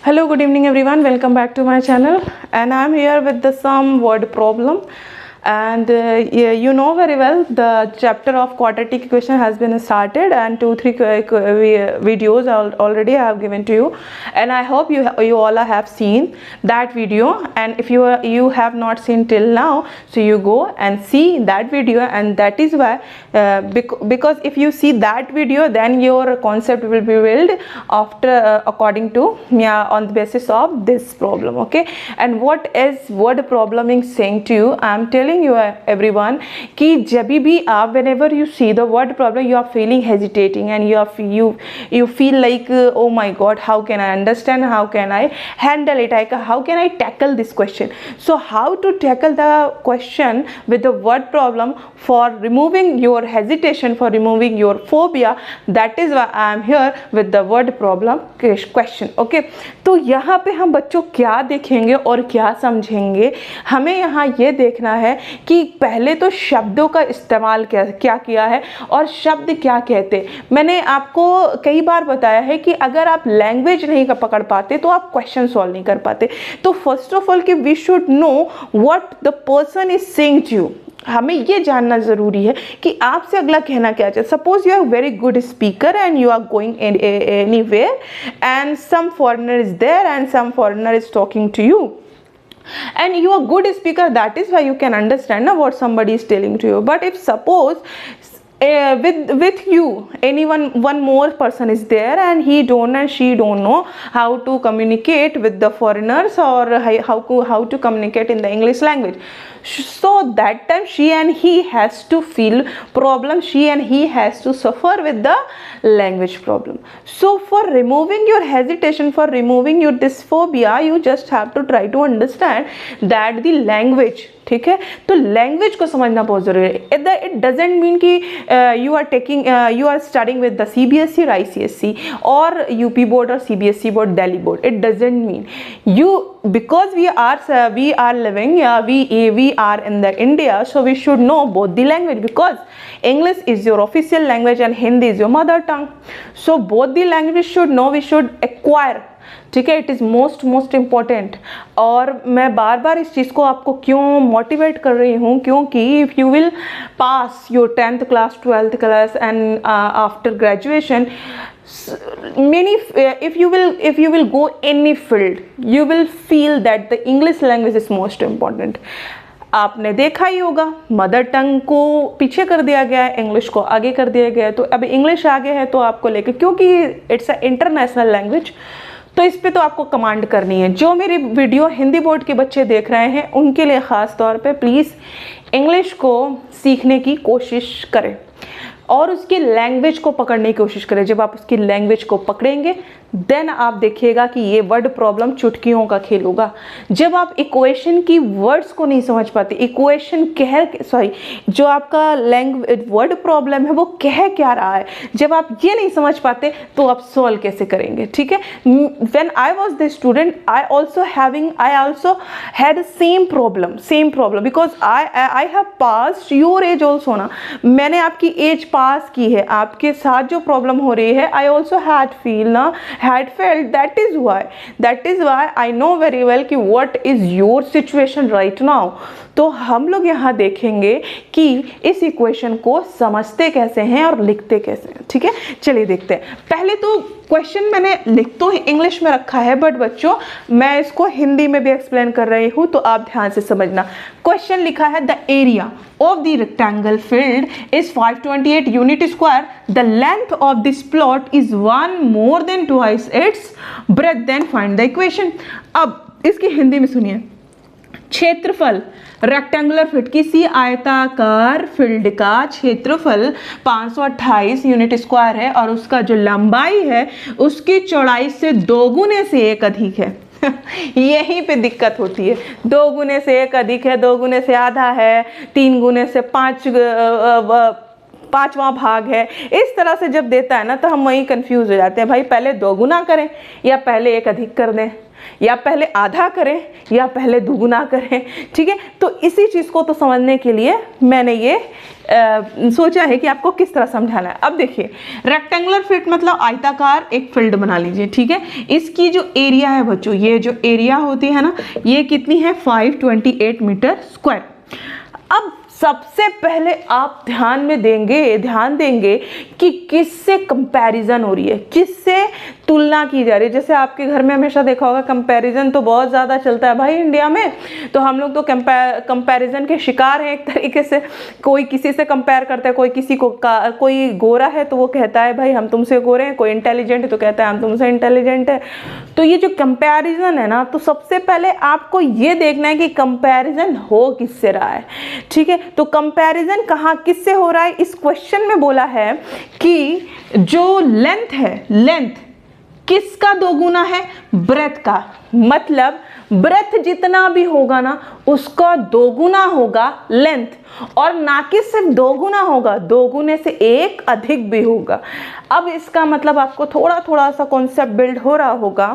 Hello, good evening everyone. Welcome back to my channel, and I'm here with the some word problem. And you know very well the chapter of quadratic equation has been started, and 2-3 videos already I have given to you, and I hope you all have seen that video. And if you have not seen till now, so you go and see that video, and that is why because if you see that video, then your concept will be built after according to on the basis of this problem. Okay, and what is word problem is saying to you, I am telling you everyone कि जब भी आप whenever you see the word problem, you are feeling hesitating and you feel like oh my god, how can I understand, how can I handle it, how can I tackle this question. So how to tackle the question with the word problem for removing your hesitation, for removing your phobia, that is why I am here with the word problem question. Okay, तो यहाँ पे हम बच्चों क्या देखेंगे और क्या समझेंगे, हमें यहाँ ये देखना है कि पहले तो शब्दों का इस्तेमाल क्या किया है और शब्द क्या कहते। मैंने आपको कई बार बताया है कि अगर आप लैंग्वेज नहीं पकड़ पाते तो आप क्वेश्चन सॉल्व नहीं कर पाते। तो फर्स्ट ऑफ ऑल कि we should know what the person is saying to you, हमें ये जानना ज़रूरी है कि आपसे अगला कहना क्या चाहे। Suppose you are very good speaker and you are going anywhere and some foreigner is there and some foreigner is talking to you, and you are good speaker, that is why you can understand now what somebody is telling to you. But if suppose with you one more person is there and he don't and she don't know how to communicate with the foreigners or how to communicate in the English language, so that time she and he has to feel problem, she and he has to suffer with the language problem. So for removing your hesitation, for removing your dysphoria, you just have to try to understand that the language, ठीक है, तो language को समझना बहुत जरूरी है। It doesn't mean कि you are studying with the CBSE और ICSE और यूपी बोर्ड और CBSE board, Delhi board. It doesn't mean you, because we are living, we are in the India, so we should know both the language, because English is your official language and Hindi is your mother tongue. So both the language should know, we should acquire, ठीक है, it is most important. और मैं बार बार इस चीज़ को आपको क्यों motivate कर रही हूँ, क्योंकि if you will pass your 10th class 12th class and after graduation, many if you will go any field, you will feel that the English language is most important. आपने देखा ही होगा मदर टंग को पीछे कर दिया गया है, English को आगे कर दिया गया है। तो अब इंग्लिश आगे है तो आपको लेके, क्योंकि इट्स अ इंटरनेशनल लैंग्वेज, तो इस पे तो आपको कमांड करनी है। जो मेरी वीडियो हिंदी बोर्ड के बच्चे देख रहे हैं उनके लिए ख़ास तौर पे प्लीज़ इंग्लिश को सीखने की कोशिश करें और उसकी लैंग्वेज को पकड़ने की कोशिश करें। जब आप उसकी लैंग्वेज को पकड़ेंगे देन आप देखिएगा कि ये वर्ड प्रॉब्लम चुटकियों का खेल होगा। जब आप इक्वेशन की वर्ड्स को नहीं समझ पाते, इक्वेशन जो आपका लैंग्वेज वर्ड प्रॉब्लम है वो कह क्या रहा है, जब आप ये नहीं समझ पाते तो आप सॉल्व कैसे करेंगे। ठीक है, when I was the student I also had same problem because I have passed your age also ना, मैंने आपकी एज पास की है, आपके साथ जो प्रॉब्लम हो रही है I also had felt, that is why I know very well कि what is your situation right now। तो हम लोग यहाँ देखेंगे कि इस इक्वेशन को समझते कैसे हैं और लिखते कैसे हैं। ठीक है, चलिए देखते हैं। पहले तो क्वेश्चन मैंने लिख तो इंग्लिश में रखा है, बट बच्चों मैं इसको हिंदी में भी एक्सप्लेन कर रही हूँ, तो आप ध्यान से समझना। क्वेश्चन लिखा है the area of the rectangle field is 528 unit square, the length of this plot is 1 more than twice its breadth, then find the equation। अब इसकी हिंदी में सुनिए। क्षेत्रफल रेक्टेंगुलर फील्ड, किसी आयताकार फील्ड का क्षेत्रफल 528 यूनिट स्क्वायर है और उसका जो लंबाई है उसकी चौड़ाई से 2 गुने से 1 अधिक है। यहीं पे दिक्कत होती है, 2 गुने से 1 अधिक है, 2 गुने से आधा है, 3 गुने से 5 5वां भाग है, इस तरह से जब देता है ना तो हम वहीं कंफ्यूज हो जाते हैं, भाई पहले 2 गुना करें या पहले 1 अधिक कर दें, या पहले आधा करें या पहले दुगुना करें। ठीक है, तो इसी चीज़ को तो समझने के लिए मैंने ये सोचा है कि आपको किस तरह समझाना है। अब देखिए, रेक्टेंगुलर फील्ड मतलब आयताकार एक फील्ड बना लीजिए। ठीक है, इसकी जो एरिया है बच्चों, ये जो एरिया होती है ना, ये कितनी है 528 मीटर स्क्वायर। अब सबसे पहले आप ध्यान देंगे कि किससे कंपैरिजन हो रही है, किससे तुलना की जा रही है। जैसे आपके घर में हमेशा देखा होगा कंपैरिजन तो बहुत ज़्यादा चलता है भाई इंडिया में, तो हम लोग तो कंपैरिजन के शिकार हैं एक तरीके से। कोई किसी से कंपेयर करता है, कोई किसी को कोई गोरा है तो वो कहता है भाई हम तुमसे गोरे हैं, कोई इंटेलिजेंट है तो कहता है हम तुमसे इंटेलिजेंट है। तो ये जो कंपैरिजन है ना, तो सबसे पहले आपको ये देखना है कि कंपैरिजन हो किससे रहा है। ठीक है, तो कंपैरिजन कहाँ किससे हो रहा है, इस क्वेश्चन में बोला है कि जो लेंथ है, लेंथ किसका 2 गुना है, ब्रेथ का। मतलब ब्रेथ जितना भी होगा ना उसका 2 गुना होगा लेंथ, और ना कि सिर्फ 2 गुना होगा, 2 गुने से 1 अधिक भी होगा। अब इसका मतलब आपको थोड़ा सा कॉन्सेप्ट बिल्ड हो रहा होगा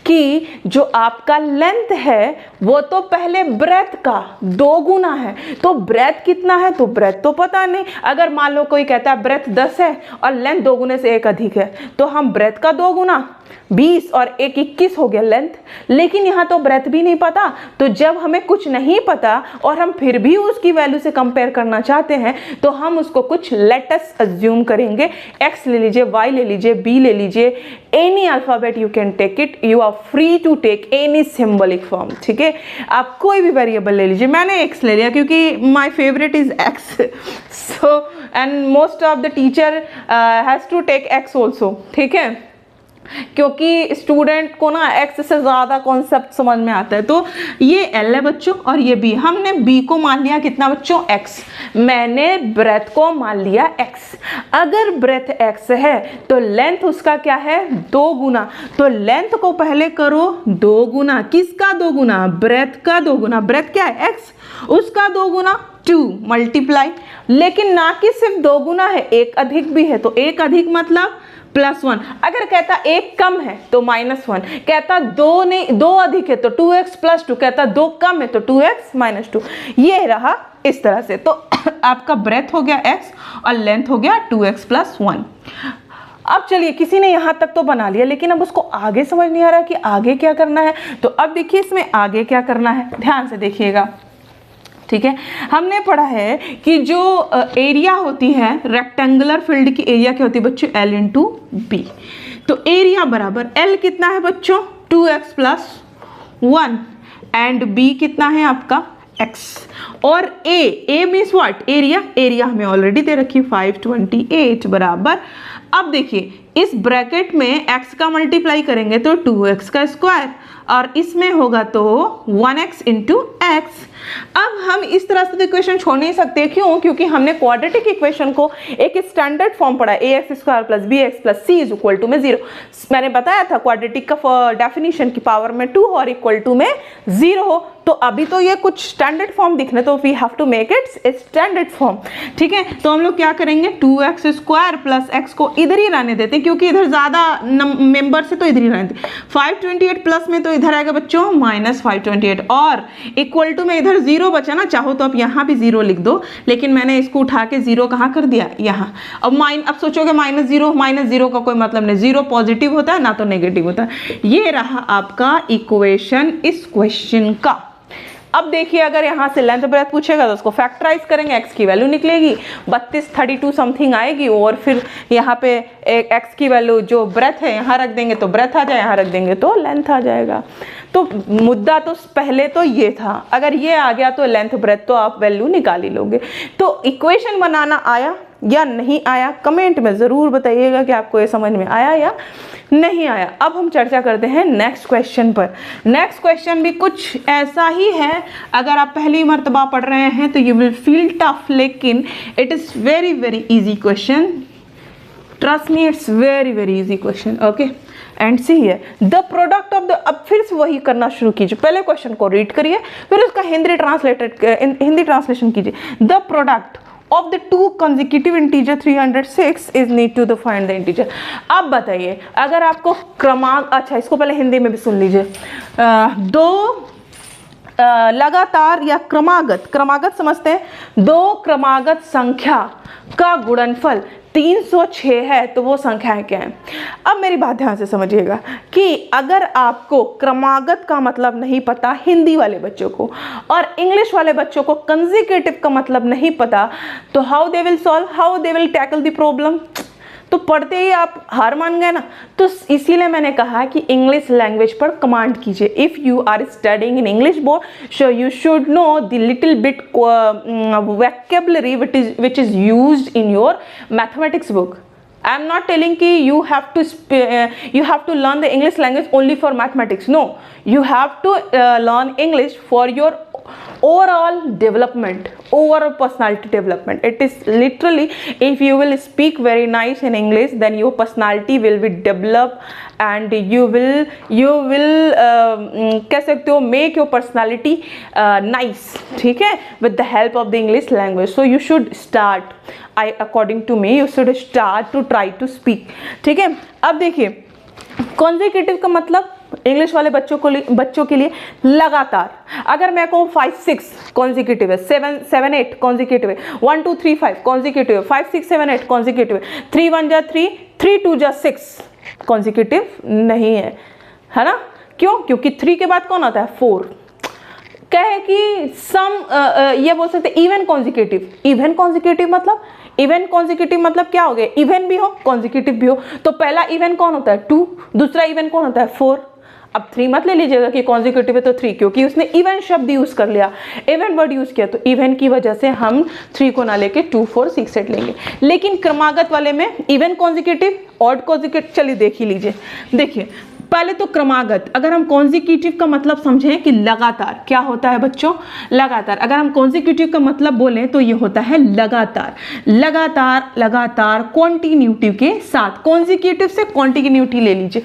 कि जो आपका लेंथ है वो तो पहले ब्रेथ का 2 गुना है, तो ब्रेथ कितना है, तो ब्रेथ तो पता नहीं। अगर मान लो कोई कहता है ब्रेथ 10 है और लेंथ 2 गुने से 1 अधिक है, तो हम ब्रेथ का 2 गुना 20 और 1 21 हो गया लेंथ। लेकिन यहाँ तो ब्रेथ भी नहीं पता, तो जब हमें कुछ नहीं पता और हम फिर भी उसकी वैल्यू से कंपेयर करना चाहते हैं तो हम उसको कुछ लेटस अज्यूम करेंगे। x ले लीजिए, y ले लीजिए, b ले लीजिए, any alphabet you can take it, you are free to take any symbolic form. ठीक है, आप कोई भी वेरिएबल ले लीजिए। मैंने x ले लिया क्योंकि my favourite is x, so and most of the teacher has to take x also. ठीक है, क्योंकि स्टूडेंट को ना x से ज़्यादा कॉन्सेप्ट समझ में आता है। तो ये L है बच्चों और ये B। हमने B को मान लिया कितना बच्चों, x। मैंने ब्रेथ को मान लिया x। अगर ब्रेथ x है तो लेंथ उसका क्या है, 2 गुना। तो लेंथ को पहले करो 2 गुना, किसका 2 गुना, ब्रेथ का 2 गुना। ब्रेथ क्या है x, उसका 2 गुना 2 मल्टीप्लाई। लेकिन ना कि सिर्फ 2 गुना है, 1 अधिक भी है, तो 1 अधिक मतलब +1। अगर कहता 1 कम है तो -1, कहता 2 अधिक है तो 2x + 2, कहता 2 कम है तो 2x - 2। ये रहा इस तरह से। तो आपका ब्रेथ हो गया x और लेंथ हो गया 2x + 1। अब चलिए, किसी ने यहाँ तक तो बना लिया, लेकिन अब उसको आगे समझ नहीं आ रहा कि आगे क्या करना है। तो अब देखिए इसमें आगे क्या करना है, ध्यान से देखिएगा। ठीक है, हमने पढ़ा है कि जो एरिया होती है रेक्टेंगुलर फील्ड की, एरिया क्या होती है बच्चों, L × B। तो एरिया बराबर L कितना है बच्चों, 2x + 1 एंड B कितना है आपका x। और A मीन्स व्हाट, एरिया हमें ऑलरेडी दे रखी 528 बराबर। अब देखिए इस ब्रैकेट में x का मल्टीप्लाई करेंगे तो 2x का स्क्वायर, और इसमें होगा तो 1x × x। अब हम इस तरह से इक्वेशन छोड़ नहीं सकते, क्यों, क्योंकि हमने क्वाड्रेटिक इक्वेशन को एक स्टैंडर्ड फॉर्म पढ़ा, ax² + bx + c = 0। मैंने बताया था क्वाड्रेटिक का डेफिनेशन की पावर में 2 और इक्वल टू में 0 हो। तो अभी तो ये कुछ स्टैंडर्ड फॉर्म दिखने, तो we have to make its standard form. ठीक है, तो हम लोग क्या करेंगे, 2x² + x को इधर ही रहने देते हैं क्योंकि इधर ज़्यादा मेंबर से, तो इधर ही रहने देते। 528 प्लस में तो इधर आएगा बच्चों -528, और इक्वल टू में इधर 0 बचा ना, चाहो तो आप यहाँ भी 0 लिख दो, लेकिन मैंने इसको उठा के 0 कहाँ कर दिया, यहाँ। अब सोचोगे -0 का कोई मतलब नहीं, 0 पॉजिटिव होता है ना तो नेगेटिव होता है। ये रहा आपका इक्वेशन इस क्वेश्चन का। अब देखिए, अगर यहाँ से लेंथ ब्रेथ पूछेगा तो उसको फैक्टराइज करेंगे, x की वैल्यू निकलेगी 32 समथिंग आएगी, और फिर यहाँ पे x की वैल्यू जो ब्रेथ है यहाँ रख देंगे तो ब्रेथ आ जाए, यहाँ रख देंगे तो लेंथ आ जाएगा। तो मुद्दा तो पहले तो ये था, अगर ये आ गया तो लेंथ ब्रेथ तो आप वैल्यू निकाल ही लोगे। तो इक्वेशन बनाना आया या नहीं आया, कमेंट में ज़रूर बताइएगा कि आपको ये समझ में आया या नहीं आया। अब हम चर्चा करते हैं नेक्स्ट क्वेश्चन पर। नेक्स्ट क्वेश्चन भी कुछ ऐसा ही है, अगर आप पहली मर्तबा पढ़ रहे हैं तो यू विल फील टफ, लेकिन it is very very easy question, trust me, it's very very easy question. Okay, and C है द प्रोडक्ट ऑफ द, अब फिर से वही करना शुरू कीजिए, पहले क्वेश्चन को रीड करिए फिर उसका हिंदी ट्रांसलेशन कीजिए। The product of the two consecutive integer 306 is need to find the integer। अब बताइए, अगर आपको क्रमांक, अच्छा इसको पहले हिंदी में भी सुन लीजिए, दो लगातार या क्रमागत समझते हैं, दो क्रमागत संख्या का गुणनफल 306 है तो वो संख्याएं क्या है। अब मेरी बात ध्यान से समझिएगा कि अगर आपको क्रमागत का मतलब नहीं पता हिंदी वाले बच्चों को, और इंग्लिश वाले बच्चों को कंसेक्यूटिव का मतलब नहीं पता, तो how they will solve, how they will tackle the problem. तो पढ़ते ही आप हार मान गए ना। तो इसीलिए मैंने कहा कि इंग्लिश लैंग्वेज पर कमांड कीजिए। If you are studying in English board, so you should know the little bit vocabulary which is used in your mathematics book. I am not telling कि you have to learn the English language only for mathematics. No, you have to learn English for your overall development, overall personality development. It is literally, if you will speak very nice in English, then your personality will be developed and you will कह सकते हो make your personality nice, ठीक है, with the help of the English language. So you should start, according to me, you should start to try to speak, ठीक है। अब देखिए consecutive का मतलब इंग्लिश वाले बच्चों के लिए लगातार। अगर मैं कहूँ 5 6 कॉन्जिक्यूटिव है, 7 7 8 कॉन्जिक्यूटिव है, 1 2 3 5 कॉन्जिक्यूटिव है, 5 6 7 8 कॉन्जिक्यूटिव है, 3 1 जा 3 3 2 जा 6 कॉन्जिक्यूटिव नहीं है ना। क्यों? क्योंकि 3 के बाद कौन आता है? 4। कहे कि सम ये बोल सकते इवन कॉन्जिक्यूटिव। इवन कॉन्जिक्यूटिव मतलब क्या हो गया? इवन भी हो कॉन्जिक्यूटिव भी हो। तो पहला इवन कौन होता है? 2, दूसरा इवन कौन होता है? 4। अब 3 मत ले लीजिएगा कि कॉन्जिक्यूटिव है तो 3, क्योंकि उसने इवन शब्द यूज कर लिया, इवन वर्ड यूज किया, तो इवन की वजह से हम 3 को ना लेके 2 4 6 8 लेंगे। लेकिन क्रमागत वाले में इवन कॉन्जिक्यूटिव, ऑड कॉन्जिक्यूटिव, चलिए देख ही लीजिए। देखिए पहले तो क्रमागत, अगर हम कॉन्जिक्यूटिव का मतलब समझें कि लगातार, क्या होता है बच्चों? लगातार। अगर हम कॉन्जिक्यूटिव का मतलब बोलें तो ये होता है लगातार कॉन्टिन्यूटी के साथ। कॉन्जिक्यूटिव से कॉन्टिन्यूटी ले लीजिए।